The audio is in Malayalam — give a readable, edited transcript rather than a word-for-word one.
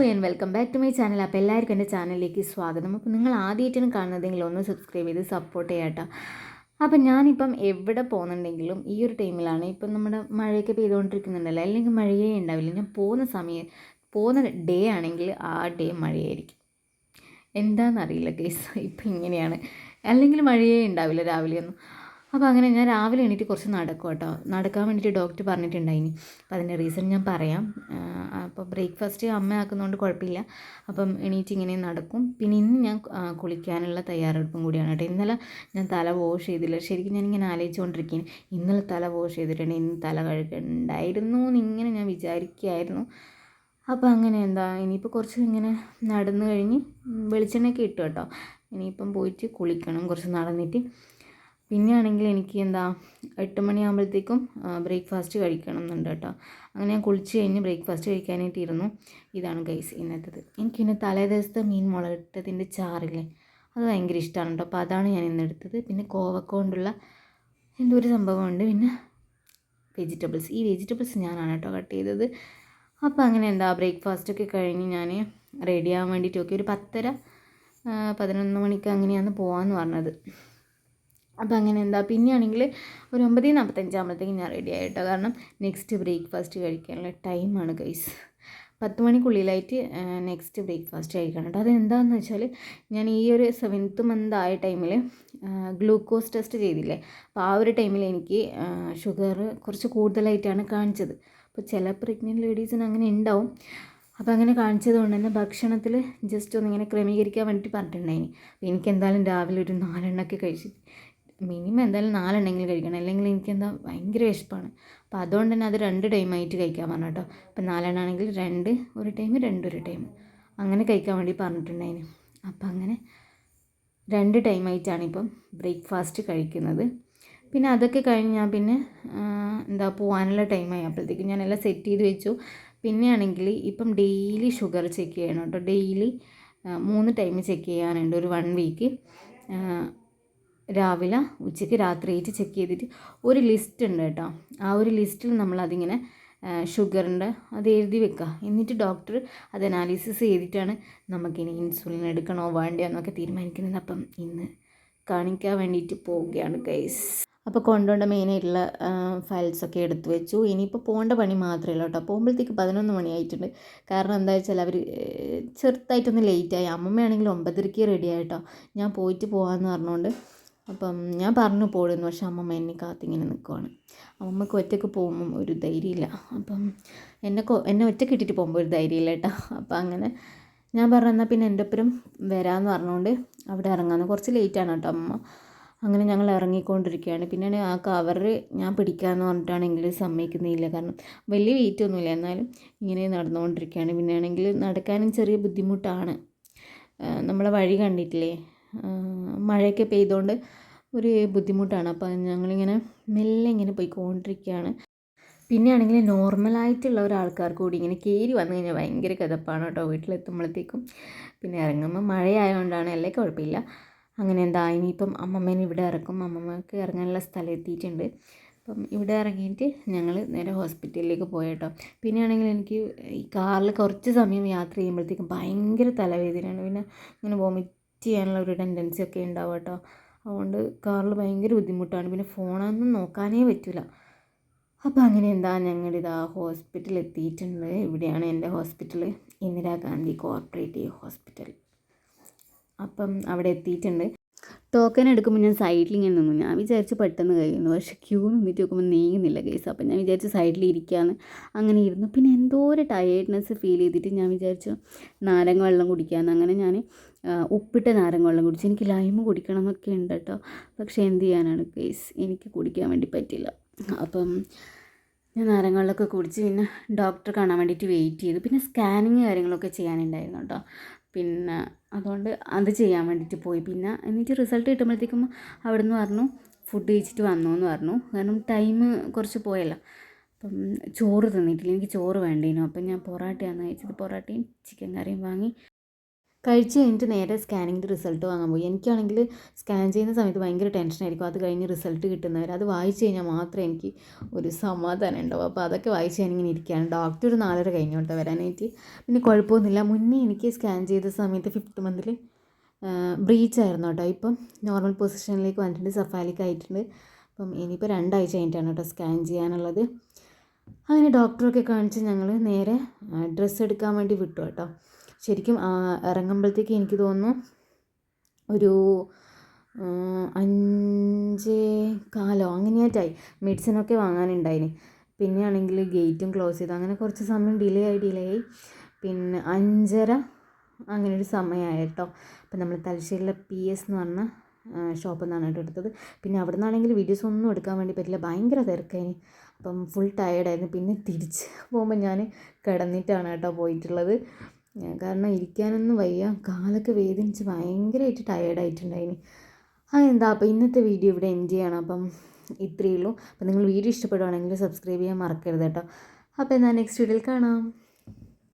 And welcome back to my channel. അപ്പോൾ എല്ലാവർക്കും എൻ്റെ ചാനലിലേക്ക് സ്വാഗതം. അപ്പോൾ നിങ്ങൾ ആദ്യമായിട്ടാണ് കാണുന്നതെങ്കിൽ ഒന്ന് സബ്സ്ക്രൈബ് ചെയ്ത് സപ്പോർട്ട് ചെയ്യാട്ടോ. അപ്പം ഞാനിപ്പം എവിടെ പോകുന്നുണ്ടെങ്കിലും ഈ ഒരു ടൈമിലാണ് ഇപ്പം നമ്മുടെ മഴയൊക്കെ പെയ്തുകൊണ്ടിരിക്കുന്നുണ്ടല്ലോ, അല്ലെങ്കിൽ മഴയേ ഉണ്ടാവില്ല. ഞാൻ പോകുന്ന ഡേ ആണെങ്കിൽ ആ ഡേ മഴയായിരിക്കും. എന്താണെന്നറിയില്ല ഗൈസ്, ഇപ്പം ഇങ്ങനെയാണ്. അല്ലെങ്കിൽ മഴയേ ഉണ്ടാവില്ല രാവിലെയൊന്നും. അപ്പോൾ അങ്ങനെ ഞാൻ രാവിലെ എണീറ്റ് കുറച്ച് നടക്കും കേട്ടോ. നടക്കാൻ വേണ്ടിയിട്ട് ഡോക്ടർ പറഞ്ഞിട്ടുണ്ടായിനി. അപ്പോൾ അതിൻ്റെ റീസൺ ഞാൻ പറയാം. അപ്പോൾ ബ്രേക്ക്ഫാസ്റ്റ് അമ്മ ആക്കുന്നതുകൊണ്ട് കുഴപ്പമില്ല. അപ്പം എണീറ്റ് ഇങ്ങനെ നടക്കും. പിന്നെ ഇന്ന് ഞാൻ കുളിക്കാനുള്ള തയ്യാറെടുപ്പും കൂടിയാണ് കേട്ടോ. ഇന്നലെ ഞാൻ തല വാഷ് ചെയ്തില്ല. ശരിക്കും ഞാനിങ്ങനെ ആലോചിച്ചുകൊണ്ടിരിക്കുകയാണ്, ഇന്നലെ തല വാഷ് ചെയ്തിട്ടുണ്ട്, ഇന്ന് തല കഴുകണ്ടായിരുന്നു എന്നിങ്ങനെ ഞാൻ വിചാരിക്കുകയായിരുന്നു. അപ്പോൾ അങ്ങനെ ഇനിയിപ്പോൾ കുറച്ച് ഇങ്ങനെ നടന്നു കഴിഞ്ഞ് വെളിച്ചെണ്ണയൊക്കെ ഇട്ടു കേട്ടോ. ഇനിയിപ്പം പോയിട്ട് കുളിക്കണം കുറച്ച് നടന്നിട്ട്. പിന്നെ ആണെങ്കിൽ എനിക്ക് 8 മണിയാകുമ്പോഴത്തേക്കും ബ്രേക്ക്ഫാസ്റ്റ് കഴിക്കണം എന്നുണ്ട് കേട്ടോ. അങ്ങനെ ഞാൻ കുളിച്ച് കഴിഞ്ഞ് ബ്രേക്ക്ഫാസ്റ്റ് കഴിക്കാനായിട്ട് ഇരുന്നു. ഇതാണ് ഗൈസ് ഇന്നത്തേത്. എനിക്കിന്ന് തലേ ദിവസത്തെ മീൻ മുളകിട്ടതിൻ്റെ ചാറില്ലേ, അത് ഭയങ്കര ഇഷ്ടമാണ് കേട്ടോ. അപ്പോൾ അതാണ് ഞാൻ ഇന്നെടുത്തത്. പിന്നെ കോവക്ക കൊണ്ടുള്ള എന്തോ ഒരു സംഭവമുണ്ട്. പിന്നെ വെജിറ്റബിൾസ്, ഈ വെജിറ്റബിൾസ് ഞാനാണ് കേട്ടോ കട്ട് ചെയ്തത്. അപ്പോൾ അങ്ങനെ ബ്രേക്ക്ഫാസ്റ്റൊക്കെ കഴിഞ്ഞ് ഞാൻ റെഡി ആവാൻ വേണ്ടിയിട്ടൊക്കെ ഒരു 10:30 11 മണിക്ക് അങ്ങനെയാണ് പോകാമെന്ന് പറഞ്ഞത്. അപ്പോൾ അങ്ങനെ പിന്നെയാണെങ്കിൽ ഒരു 9:45 ആകുമ്പോഴത്തേക്കും ഞാൻ റെഡി ആയിട്ടോ. കാരണം നെക്സ്റ്റ് ബ്രേക്ക്ഫാസ്റ്റ് കഴിക്കാനുള്ള ടൈമാണ് ഗൈസ്. 10 മണിക്കുള്ളിലായിട്ട് നെക്സ്റ്റ് ബ്രേക്ക്ഫാസ്റ്റ് കഴിക്കണം കേട്ടോ. അതെന്താണെന്ന് വെച്ചാൽ ഞാൻ ഈ ഒരു 7th മന്ത് ആയ ടൈമിൽ ഗ്ലൂക്കോസ് ടെസ്റ്റ് ചെയ്തില്ലേ, അപ്പോൾ ആ ഒരു ടൈമിൽ എനിക്ക് ഷുഗർ കുറച്ച് കൂടുതലായിട്ടാണ് കാണിച്ചത്. അപ്പോൾ ചില പ്രഗ്നൻറ്റ് ലേഡീസിന് അങ്ങനെ ഉണ്ടാവും. അപ്പോൾ അങ്ങനെ കാണിച്ചത് കൊണ്ട് തന്നെ ഭക്ഷണത്തിൽ ജസ്റ്റ് ഒന്നിങ്ങനെ ക്രമീകരിക്കാൻ വേണ്ടിയിട്ട് പറഞ്ഞിട്ടുണ്ടായിനി. അപ്പോൾ എനിക്ക് എന്തായാലും രാവിലെ ഒരു 4 എണ്ണമൊക്കെ കഴിച്ചിട്ട് മിനിമം എന്തായാലും 4 എണ്ണെങ്കിലും കഴിക്കണം, അല്ലെങ്കിൽ എനിക്ക് ഭയങ്കര വിശപ്പാണ്. അപ്പോൾ അതുകൊണ്ട് തന്നെ അത് 2 ടൈമായിട്ട് കഴിക്കാൻ പറഞ്ഞു കേട്ടോ. അപ്പോൾ 4 എണ്ണമാണെങ്കിൽ 2 ഒരു ടൈം 2 ഒരു ടൈം അങ്ങനെ കഴിക്കാൻ വേണ്ടി പറഞ്ഞിട്ടുണ്ടായിന്. അപ്പോൾ അങ്ങനെ 2 ടൈമായിട്ടാണ് ഇപ്പം ബ്രേക്ക്ഫാസ്റ്റ് കഴിക്കുന്നത്. പിന്നെ അതൊക്കെ കഴിഞ്ഞ് ഞാൻ പിന്നെ പോകാനുള്ള ടൈമായി. അപ്പോഴത്തേക്കും ഞാനെല്ലാം സെറ്റ് ചെയ്ത് വെച്ചു. പിന്നെയാണെങ്കിൽ ഇപ്പം ഡെയിലി ഷുഗർ ചെക്ക് ചെയ്യണം കേട്ടോ. ഡെയിലി 3 ടൈം ചെക്ക് ചെയ്യാനുണ്ട് ഒരു 1 വീക്ക്. രാവിലെ ഉച്ചയ്ക്ക് രാത്രിയായിട്ട് ചെക്ക് ചെയ്തിട്ട് ഒരു ലിസ്റ്റ് ഉണ്ട് കേട്ടോ. ആ ഒരു ലിസ്റ്റിൽ നമ്മളതിങ്ങനെ ഷുഗറിൻ്റെ അത് എഴുതി വെക്കുക. എന്നിട്ട് ഡോക്ടർ അത് അനാലിസിസ് ചെയ്തിട്ടാണ് നമുക്കിനി ഇൻസുലിൻ എടുക്കണോ വേണ്ടയോ എന്നൊക്കെ തീരുമാനിക്കുന്നത്. അപ്പം ഇന്ന് കാണിക്കാൻ വേണ്ടിയിട്ട് പോവുകയാണ് ഗൈസ്. അപ്പോൾ കൊണ്ടുപോകേണ്ട മെയിനായിട്ടുള്ള ഫയൽസൊക്കെ എടുത്തു വെച്ചു. ഇനിയിപ്പോൾ പോകേണ്ട പണി മാത്രമേ ഉള്ളൂ കേട്ടോ. പോകുമ്പോഴത്തേക്ക് 11 മണിയായിട്ടുണ്ട്. കാരണം എന്താ വെച്ചാൽ അവർ ചെറുതായിട്ടൊന്ന് ലേറ്റായി. അമ്മമ്മയാണെങ്കിൽ 9:30 റെഡി ആയിട്ടോ. ഞാൻ പോയിട്ട് പോകാമെന്ന് പറഞ്ഞുകൊണ്ട് അപ്പം ഞാൻ പറഞ്ഞു പോടുന്നു. പക്ഷെ അമ്മമ്മ എന്നെ കാത്തിങ്ങനെ നിൽക്കുവാണ്. അമ്മമ്മക്ക് ഒറ്റയ്ക്ക് പോകുമ്പം ഒരു ധൈര്യമില്ല. അപ്പം എന്നെ ഒറ്റയ്ക്ക് ഇട്ടിട്ട് പോകുമ്പോൾ ഒരു ധൈര്യമില്ല കേട്ടോ. അപ്പം അങ്ങനെ ഞാൻ പറഞ്ഞു എന്നാൽ പിന്നെ എൻ്റെ ഒപ്പരം വരാമെന്ന് പറഞ്ഞുകൊണ്ട് അവിടെ ഇറങ്ങാമെന്ന്. കുറച്ച് ലേറ്റാണ് കേട്ടോ അമ്മ. അങ്ങനെ ഞങ്ങൾ ഇറങ്ങിക്കൊണ്ടിരിക്കുകയാണ്. പിന്നെ ആ കവർ ഞാൻ പിടിക്കാമെന്ന് പറഞ്ഞിട്ടാണെങ്കിൽ സമ്മതിക്കുന്നില്ല. കാരണം വലിയ വെയിറ്റ് ഒന്നുമില്ല, എന്നാലും ഇങ്ങനെ നടന്നുകൊണ്ടിരിക്കുകയാണ്. പിന്നെ ആണെങ്കിൽ നടക്കാനും ചെറിയ ബുദ്ധിമുട്ടാണ്. നമ്മളെ വഴി കണ്ടിട്ടില്ലേ, മഴയൊക്കെ പെയ്തുകൊണ്ട് ഒരു ബുദ്ധിമുട്ടാണ്. അപ്പോൾ ഞങ്ങളിങ്ങനെ മെല്ലെ ഇങ്ങനെ പോയിക്കൊണ്ടിരിക്കുകയാണ്. പിന്നെ ആണെങ്കിൽ നോർമലായിട്ടുള്ള ഒരാൾക്കാർക്ക് കൂടി ഇങ്ങനെ കയറി വന്നു കഴിഞ്ഞാൽ ഭയങ്കര കിതപ്പാണ് കേട്ടോ വീട്ടിലെത്തുമ്പോഴത്തേക്കും. പിന്നെ ഇറങ്ങുമ്പോൾ മഴയായതുകൊണ്ടാണ്, അല്ലേ കുഴപ്പമില്ല. അങ്ങനെ ഇനിയിപ്പം അമ്മമ്മേനെ ഇവിടെ ഇറക്കും. അമ്മമ്മക്ക് ഇറങ്ങാനുള്ള സ്ഥലം എത്തിയിട്ടുണ്ട്. അപ്പം ഇവിടെ ഇറങ്ങിയിട്ട് ഞങ്ങൾ നേരെ ഹോസ്പിറ്റലിലേക്ക് പോയിട്ടോ. പിന്നെ ആണെങ്കിൽ എനിക്ക് ഈ കാറിൽ കുറച്ച് സമയം യാത്ര ചെയ്യുമ്പോഴത്തേക്കും ഭയങ്കര തലവേദനയാണ്. പിന്നെ ഇങ്ങനെ വോമിറ്റ് ചെയ്യാനുള്ള ഒരു ടെൻഡൻസി ഒക്കെ ഉണ്ടാവും കേട്ടോ. അതുകൊണ്ട് കാറിൽ ഭയങ്കര ബുദ്ധിമുട്ടാണ്. പിന്നെ ഫോണൊന്നും നോക്കാനേ പറ്റില്ല. അപ്പോൾ അങ്ങനെ ഞങ്ങളിതാ ഹോസ്പിറ്റലിൽ എത്തിയിട്ടുണ്ട്. ഇവിടെയാണ് എൻ്റെ ഹോസ്പിറ്റൽ, ഇന്ദിരാഗാന്ധി കോഓപ്പറേറ്റീവ് ഹോസ്പിറ്റൽ. അപ്പം അവിടെ എത്തിയിട്ടുണ്ട്. ടോക്കൺ എടുക്കുമ്പോൾ ഞാൻ സൈഡിൽ ഇങ്ങനെ നിന്നു. ഞാൻ വിചാരിച്ച് പെട്ടെന്ന് കഴിയുന്നു, പക്ഷേ ക്യൂ നിന്നിട്ട് നോക്കുമ്പോൾ നീങ്ങുന്നില്ല കേസ്. അപ്പം ഞാൻ വിചാരിച്ച് സൈഡിൽ ഇരിക്കാമെന്ന് അങ്ങനെ ഇരുന്നു. പിന്നെ എന്തോ ഒരു ടയേർഡ്നെസ് ഫീൽ ചെയ്തിട്ട് ഞാൻ വിചാരിച്ചു നാരങ്ങ വെള്ളം കുടിക്കാമെന്ന്. അങ്ങനെ ഞാൻ ഉപ്പിട്ട നാരങ്ങ വെള്ളം കുടിച്ചു. എനിക്ക് ലൈമ് കുടിക്കണം എന്നൊക്കെ ഉണ്ട് കേട്ടോ. പക്ഷേ എന്ത് ചെയ്യാനാണ് കേസ്, എനിക്ക് കുടിക്കാൻ വേണ്ടി പറ്റില്ല. അപ്പം ഞാൻ നാരങ്ങ വെള്ളമൊക്കെ കുടിച്ച് പിന്നെ ഡോക്ടറെ കാണാൻ വേണ്ടിയിട്ട് വെയിറ്റ് ചെയ്തു. പിന്നെ സ്കാനിങ് കാര്യങ്ങളൊക്കെ ചെയ്യാനുണ്ടായിരുന്നു കേട്ടോ. പിന്നെ അതുകൊണ്ട് അത് ചെയ്യാൻ വേണ്ടിയിട്ട് പോയി. പിന്നെ എന്നിട്ട് റിസൾട്ട് കിട്ടുമ്പോഴത്തേക്കും അവിടെ നിന്ന് പറഞ്ഞു ഫുഡ് കഴിച്ചിട്ട് വന്നു എന്ന് പറഞ്ഞു. കാരണം ടൈം കുറച്ച് പോയല്ലോ. അപ്പം ചോറ് തന്നിട്ടില്ല, എനിക്ക് ചോറ് വേണ്ടേനു. അപ്പം ഞാൻ പൊറാട്ടയാണ് കഴിച്ചത്. പൊറാട്ടയും ചിക്കൻ കറിയും വാങ്ങി കഴിച്ച് കഴിഞ്ഞിട്ട് നേരെ സ്കാനിങ്ങിൻ്റെ റിസൾട്ട് വാങ്ങാൻ പോയി. എനിക്കാണെങ്കിൽ സ്കാൻ ചെയ്യുന്ന സമയത്ത് ഭയങ്കര ടെൻഷനായിരിക്കും. അത് കഴിഞ്ഞ് റിസൾട്ട് കിട്ടുന്നവരെ അത് വായിച്ച് കഴിഞ്ഞാൽ മാത്രമേ എനിക്ക് ഒരു സമാധാനം ഉണ്ടാവും. അപ്പോൾ അതൊക്കെ വായിച്ച് ഞാനിങ്ങനെ ഇരിക്കുകയാണ്. ഡോക്ടർ ഒരു 4:30 കഴിഞ്ഞു കേട്ടോ വരാനായിട്ട്. പിന്നെ കുഴപ്പമൊന്നുമില്ല. മുന്നേ എനിക്ക് സ്കാൻ ചെയ്ത സമയത്ത് 5th മന്തിൽ ബ്രീച്ച് ആയിരുന്നു കേട്ടോ. ഇപ്പം നോർമൽ പൊസിഷനിലേക്ക് വന്നിട്ടുണ്ട്, സഫാലിക് ആയിട്ടുണ്ട്. അപ്പം ഇനിയിപ്പോൾ 2 ആഴ്ച കഴിഞ്ഞിട്ടാണ് കേട്ടോ സ്കാൻ ചെയ്യാനുള്ളത്. അങ്ങനെ ഡോക്ടറൊക്കെ കാണിച്ച് ഞങ്ങൾ നേരെ ഡ്രസ്സ് എടുക്കാൻ വേണ്ടി വിട്ടു കേട്ടോ. ശരിക്കും ഇറങ്ങുമ്പോഴത്തേക്ക് എനിക്ക് തോന്നുന്നു ഒരു 5:15 അങ്ങനെയായിട്ടായി. മെഡിസിനൊക്കെ വാങ്ങാനുണ്ടായിന്. പിന്നെ ആണെങ്കിൽ ഗേറ്റും ക്ലോസ് ചെയ്തു. അങ്ങനെ കുറച്ച് സമയം ഡിലേ ആയി. പിന്നെ 5:30 അങ്ങനെ ഒരു സമയമായി കേട്ടോ. അപ്പം നമ്മൾ തലശ്ശേരിയിലെ PS എന്ന് പറഞ്ഞ ഷോപ്പിൽ നിന്നാണ് കേട്ടോ എടുത്തത്. പിന്നെ അവിടെ നിന്നാണെങ്കിൽ വീഡിയോസ് ഒന്നും എടുക്കാൻ വേണ്ടി പറ്റില്ല, ഭയങ്കര തിരക്കായിന്. അപ്പം ഫുൾ ടയേർഡായിരുന്നു. പിന്നെ തിരിച്ച് പോകുമ്പോൾ ഞാൻ കിടന്നിട്ടാണ് കേട്ടോ പോയിട്ടുള്ളത്. കാരണം ഇരിക്കാനൊന്നും വയ്യ, കാലൊക്കെ വേദനിച്ച് ഭയങ്കരമായിട്ട് ടയേർഡായിട്ടുണ്ടായിന്. അതെന്താ അപ്പോൾ ഇന്നത്തെ വീഡിയോ ഇവിടെ എൻഡ് ചെയ്യണം. അപ്പം ഇത്രയേ ഉള്ളൂ. അപ്പം നിങ്ങൾ വീഡിയോ ഇഷ്ടപ്പെടുവാണെങ്കിൽ സബ്സ്ക്രൈബ് ചെയ്യാൻ മറക്കരുത് കേട്ടോ. അപ്പോൾ എന്നാൽ നെക്സ്റ്റ് വീഡിയോയിൽ കാണാം.